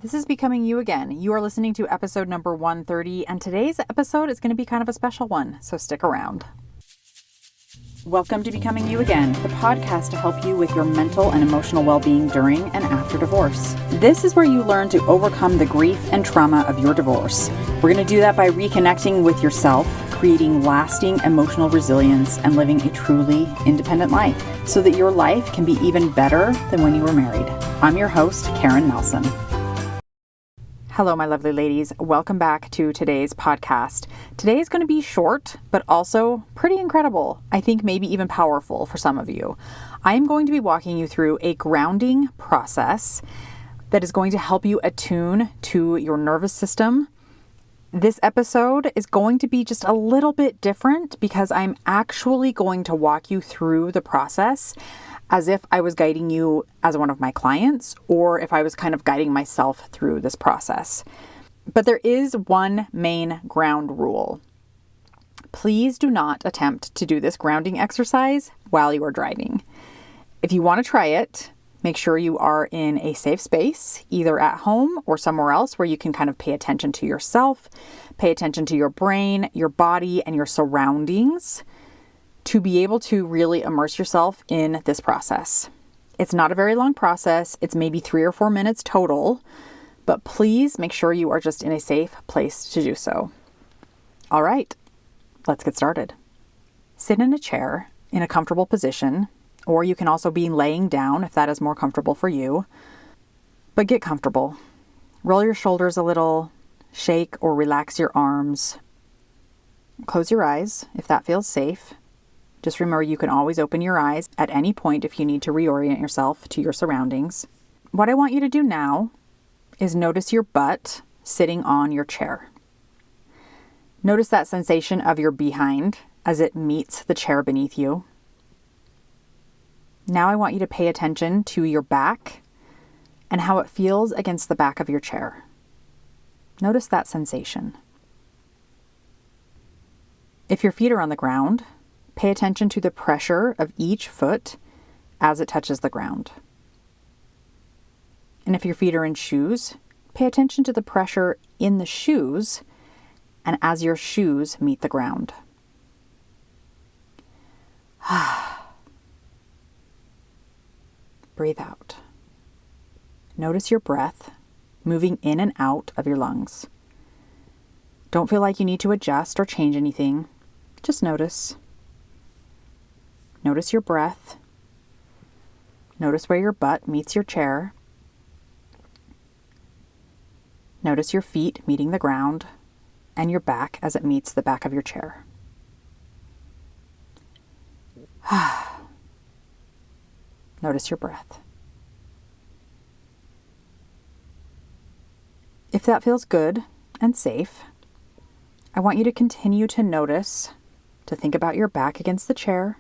This is Becoming You Again. You are listening to episode number 130, and today's episode is going to be kind of a special one, so stick around. Welcome to Becoming You Again, the podcast to help you with your mental and emotional well-being during and after divorce. This is where you learn to overcome the grief and trauma of your divorce. We're going to do that by reconnecting with yourself, creating lasting emotional resilience, and living a truly independent life so that your life can be even better than when you were married. I'm your host, Karen Nelson. Hello, my lovely ladies. Welcome back to today's podcast. Today is going to be short, but also pretty incredible. I think maybe even powerful for some of you. I am going to be walking you through a grounding process that is going to help you attune to your nervous system. This episode is going to be just a little bit different because I'm actually going to walk you through the process as if I was guiding you as one of my clients, or if I was kind of guiding myself through this process. But there is one main ground rule. Please do not attempt to do this grounding exercise while you are driving. If you want to try it, make sure you are in a safe space, either at home or somewhere else where you can kind of pay attention to yourself, pay attention to your brain, your body, and your surroundings, to be able to really immerse yourself in this process. It's not a very long process. It's maybe 3 or 4 minutes total, but please make sure you are just in a safe place to do so. All right, let's get started. Sit in a chair in a comfortable position, or you can also be laying down if that is more comfortable for you, but get comfortable. Roll your shoulders a little, shake or relax your arms. Close your eyes if that feels safe. Just remember, you can always open your eyes at any point if you need to reorient yourself to your surroundings. What I want you to do now is notice your butt sitting on your chair. Notice that sensation of your behind as it meets the chair beneath you. Now I want you to pay attention to your back and how it feels against the back of your chair. Notice that sensation. If your feet are on the ground, pay attention to the pressure of each foot as it touches the ground. And if your feet are in shoes, pay attention to the pressure in the shoes and as your shoes meet the ground. Breathe out. Notice your breath moving in and out of your lungs. Don't feel like you need to adjust or change anything. Just notice. Notice your breath. Notice where your butt meets your chair. Notice your feet meeting the ground and your back as it meets the back of your chair. Notice your breath. If that feels good and safe, I want you to continue to notice, to think about your back against the chair.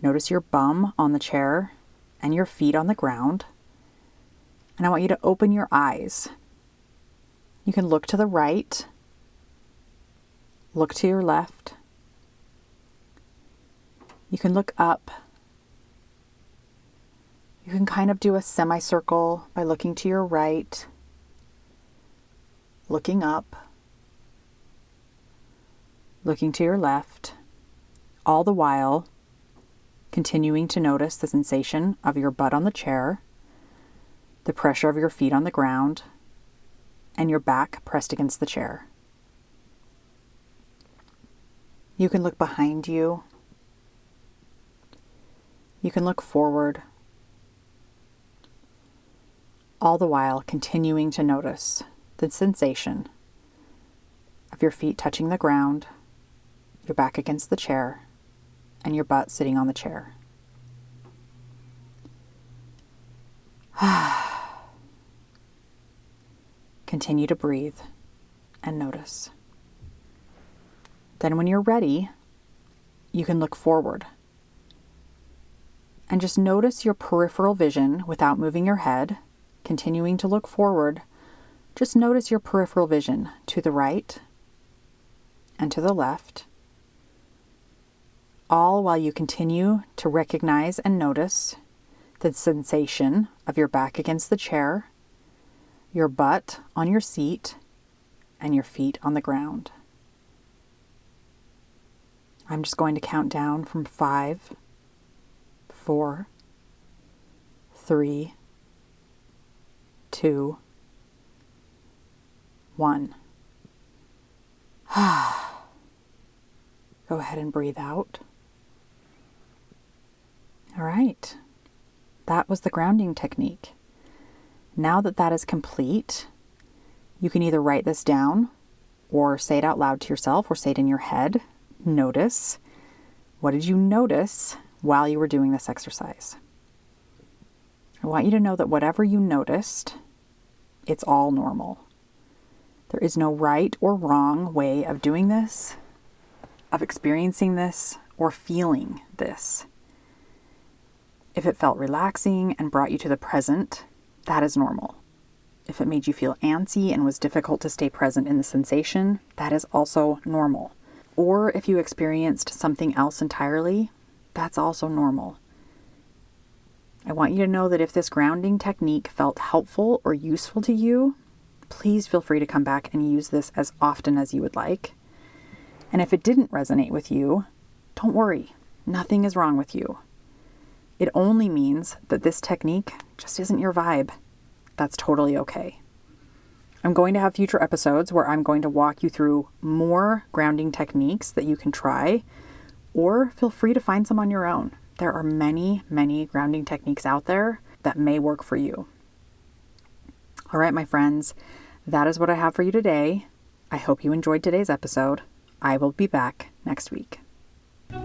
Notice your bum on the chair and your feet on the ground. And I want you to open your eyes. You can look to the right, look to your left. You can look up. You can kind of do a semicircle by looking to your right, looking up, looking to your left, all the while continuing to notice the sensation of your butt on the chair, the pressure of your feet on the ground, and your back pressed against the chair. You can look behind you. You can look forward, all the while continuing to notice the sensation of your feet touching the ground, your back against the chair, and your butt sitting on the chair. Continue to breathe and notice. Then when you're ready, you can look forward and just notice your peripheral vision without moving your head, continuing to look forward. Just notice your peripheral vision to the right and to the left, all while you continue to recognize and notice the sensation of your back against the chair, your butt on your seat and your feet on the ground. I'm just going to count down from 5, 4, 3, 2, 1. Go ahead and breathe out. All right. That was the grounding technique. Now that that is complete, you can either write this down or say it out loud to yourself or say it in your head. Notice. What did you notice while you were doing this exercise? I want you to know that whatever you noticed, it's all normal. There is no right or wrong way of doing this, of experiencing this, or feeling this. If it felt relaxing and brought you to the present, that is normal. If it made you feel antsy and was difficult to stay present in the sensation, that is also normal. Or if you experienced something else entirely, that's also normal. I want you to know that if this grounding technique felt helpful or useful to you, please feel free to come back and use this as often as you would like. And if it didn't resonate with you, don't worry. Nothing is wrong with you. It only means that this technique just isn't your vibe. That's totally okay. I'm going to have future episodes where I'm going to walk you through more grounding techniques that you can try, or feel free to find some on your own. There are many, many grounding techniques out there that may work for you. All right, my friends, that is what I have for you today. I hope you enjoyed today's episode. I will be back next week.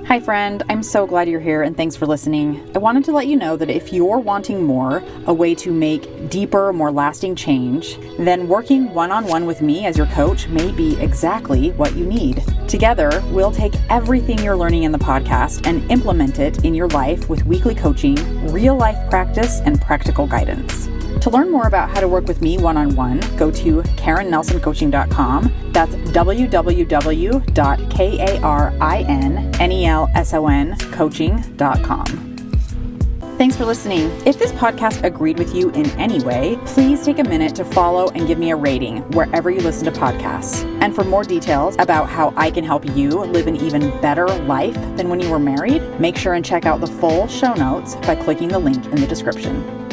Hi friend, I'm so glad you're here and thanks for listening. I wanted to let you know that if you're wanting more, a way to make deeper, more lasting change, then working one-on-one with me as your coach may be exactly what you need. Together, we'll take everything you're learning in the podcast and implement it in your life with weekly coaching, real life practice, and practical guidance. To learn more about how to work with me one-on-one, go to KarenNelsonCoaching.com. That's www.KarenNelsonCoaching.com. Thanks for listening. If this podcast agreed with you in any way, please take a minute to follow and give me a rating wherever you listen to podcasts. And for more details about how I can help you live an even better life than when you were married, make sure and check out the full show notes by clicking the link in the description.